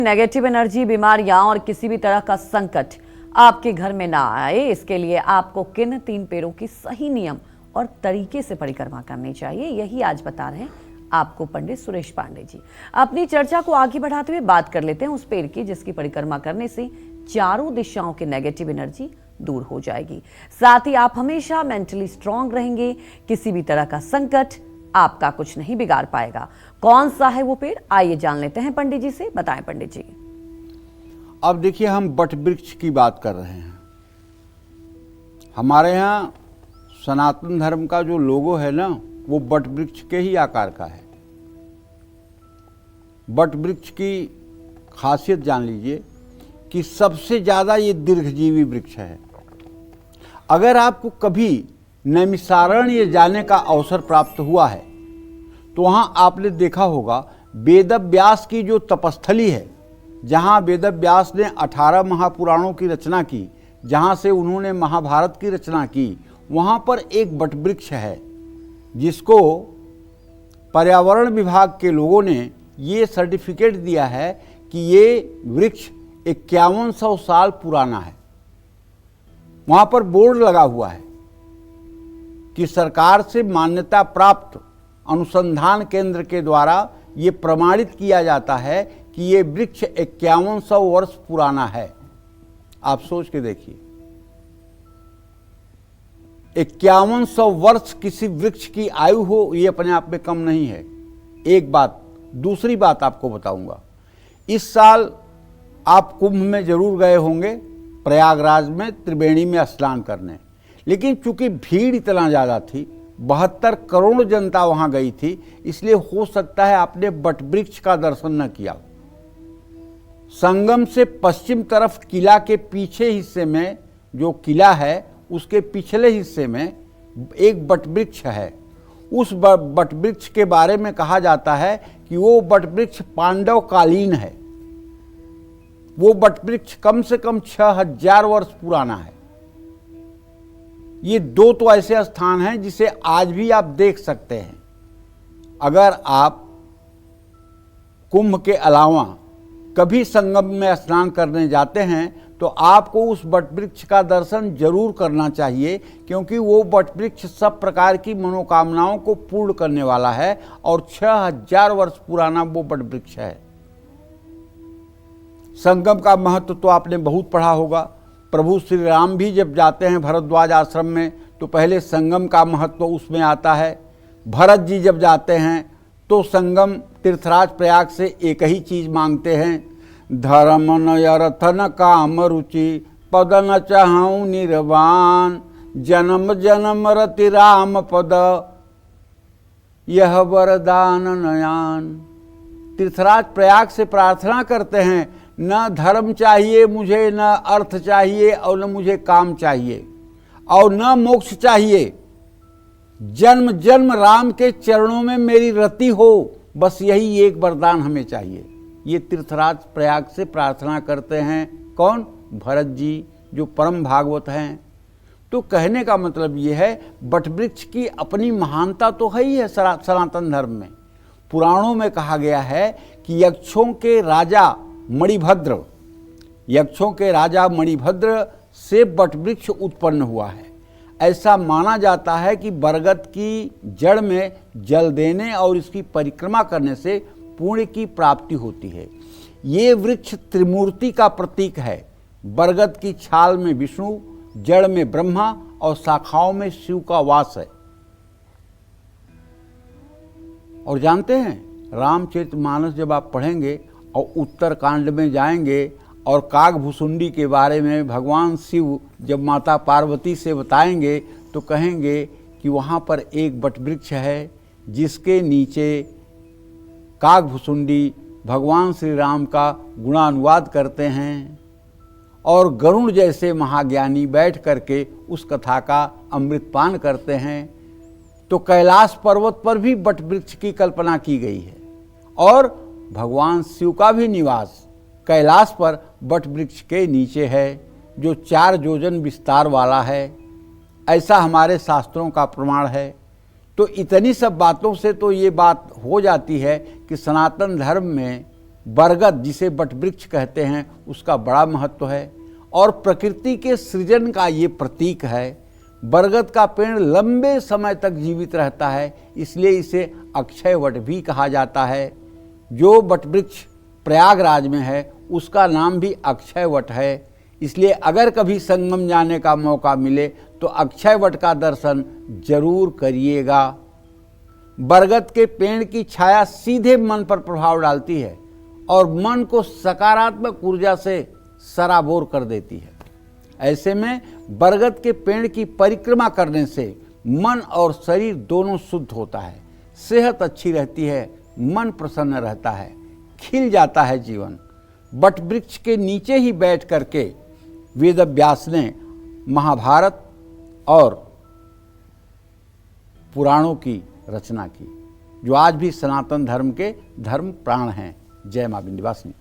Negative energy, बीमारियां और किसी भी तरह का संकट आपके घर में ना आए, इसके लिए आपको किन 3 पेड़ों की सही नियम और तरीके से परिक्रमा करनी चाहिए, यही आज बता रहे हैं आपको पंडित सुरेश पांडे जी। अपनी चर्चा को आगे बढ़ाते हुए बात कर लेते हैं उस पेड़ की जिसकी परिक्रमा करने से चारों दिशाओं की नेगेटिव एनर्जी दूर हो जाएगी। साथ ही आप हमेशा मेंटली स्ट्रांग रहेंगे, किसी भी तरह का संकट आपका कुछ नहीं बिगाड़ पाएगा। कौन सा है वो पेड़, आइए जान लेते हैं पंडित जी से। बताएं पंडित जी। अब देखिए, हम बट वृक्ष की बात कर रहे हैं। हमारे यहाँ सनातन धर्म का जो लोगो है ना, वो बट वृक्ष के ही आकार का है। बट वृक्ष की खासियत जान लीजिए कि सबसे ज़्यादा ये दीर्घजीवी वृक्ष है। अगर आपको कभी नैमिषारण्य जाने का अवसर प्राप्त हुआ है तो वहाँ आपने देखा होगा वेदव्यास की जो तपस्थली है, जहाँ वेदव्यास ने 18 महापुराणों की रचना की, जहाँ से उन्होंने महाभारत की रचना की, वहाँ पर एक बटवृक्ष है जिसको पर्यावरण विभाग के लोगों ने ये सर्टिफिकेट दिया है कि ये वृक्ष 5100 साल पुराना है। वहाँ पर बोर्ड लगा हुआ है कि सरकार से मान्यता प्राप्त अनुसंधान केंद्र के द्वारा ये प्रमाणित किया जाता है कि ये वृक्ष 5100 वर्ष पुराना है। आप सोच के देखिए, 5100 वर्ष किसी वृक्ष की आयु हो, ये अपने आप में कम नहीं है। एक बात। दूसरी बात आपको बताऊंगा, इस साल आप कुंभ में जरूर गए होंगे, प्रयागराज में त्रिवेणी में स्नान करने, लेकिन चूंकि भीड़ इतना ज़्यादा थी, 72 करोड़ जनता वहाँ गई थी, इसलिए हो सकता है आपने बटवृक्ष का दर्शन न किया। संगम से पश्चिम तरफ किला के पीछे हिस्से में, जो किला है उसके पिछले हिस्से में एक बटवृक्ष है। उस बटवृक्ष के बारे में कहा जाता है कि वो बटवृक्ष पांडव कालीन है। वो बटवृक्ष कम से कम 6000 वर्ष पुराना है। ये 2 तो ऐसे स्थान हैं जिसे आज भी आप देख सकते हैं। अगर आप कुंभ के अलावा कभी संगम में स्नान करने जाते हैं तो आपको उस बटवृक्ष का दर्शन जरूर करना चाहिए, क्योंकि वो बटवृक्ष सब प्रकार की मनोकामनाओं को पूर्ण करने वाला है और 6000 वर्ष पुराना वो बटवृक्ष है। संगम का महत्व तो आपने बहुत पढ़ा होगा। प्रभु श्री राम भी जब जाते हैं भरद्वाज आश्रम में तो पहले संगम का महत्व उसमें आता है। भरत जी जब जाते हैं तो संगम तीर्थराज प्रयाग से एक ही चीज मांगते हैं, धर्म न अर्थ न काम रुचि पद न चाहूं निर्वाण, जन्म जन्म रति राम पद यह वरदान नयान। तीर्थराज प्रयाग से प्रार्थना करते हैं, न धर्म चाहिए मुझे, न अर्थ चाहिए और न मुझे काम चाहिए और न मोक्ष चाहिए। जन्म जन्म राम के चरणों में मेरी रति हो, बस यही एक वरदान हमें चाहिए। ये तीर्थराज प्रयाग से प्रार्थना करते हैं। कौन? भरत जी, जो परम भागवत हैं। तो कहने का मतलब ये है, बटवृक्ष की अपनी महानता तो है ही है सनातन धर्म में। पुराणों में कहा गया है कि यक्षों के राजा मणिभद्र से बटवृक्ष उत्पन्न हुआ है। ऐसा माना जाता है कि बरगद की जड़ में जल देने और इसकी परिक्रमा करने से पुण्य की प्राप्ति होती है। ये वृक्ष त्रिमूर्ति का प्रतीक है। बरगद की छाल में विष्णु, जड़ में ब्रह्मा और शाखाओं में शिव का वास है। और जानते हैं, रामचरितमानस जब आप पढ़ेंगे और उत्तर कांड में जाएंगे और कागभुसुंडी के बारे में भगवान शिव जब माता पार्वती से बताएंगे तो कहेंगे कि वहाँ पर एक बटवृक्ष है जिसके नीचे कागभुसुंडी भगवान श्री राम का गुणानुवाद करते हैं और गरुण जैसे महाज्ञानी बैठ करके उस कथा का अमृतपान करते हैं। तो कैलाश पर्वत पर भी बटवृक्ष की कल्पना की गई है और भगवान शिव का भी निवास कैलाश पर बटवृक्ष के नीचे है, जो 4 योजन विस्तार वाला है। ऐसा हमारे शास्त्रों का प्रमाण है। तो इतनी सब बातों से तो ये बात हो जाती है कि सनातन धर्म में बरगद जिसे वटवृक्ष कहते हैं उसका बड़ा महत्व है और प्रकृति के सृजन का ये प्रतीक है। बरगद का पेड़ लंबे समय तक जीवित रहता है, इसलिए इसे अक्षय वट भी कहा जाता है। जो वटवृक्ष प्रयागराज में है उसका नाम भी अक्षय वट है। इसलिए अगर कभी संगम जाने का मौका मिले तो अक्षय वट का दर्शन जरूर करिएगा। बरगद के पेड़ की छाया सीधे मन पर प्रभाव डालती है और मन को सकारात्मक ऊर्जा से सराबोर कर देती है। ऐसे में बरगद के पेड़ की परिक्रमा करने से मन और शरीर दोनों शुद्ध होता है, सेहत अच्छी रहती है, मन प्रसन्न रहता है, खिल जाता है जीवन। वट वृक्ष के नीचे ही बैठ करके वेदव्यास ने महाभारत और पुराणों की रचना की, जो आज भी सनातन धर्म के धर्म प्राण हैं। जय मां विंध्यवासिनी।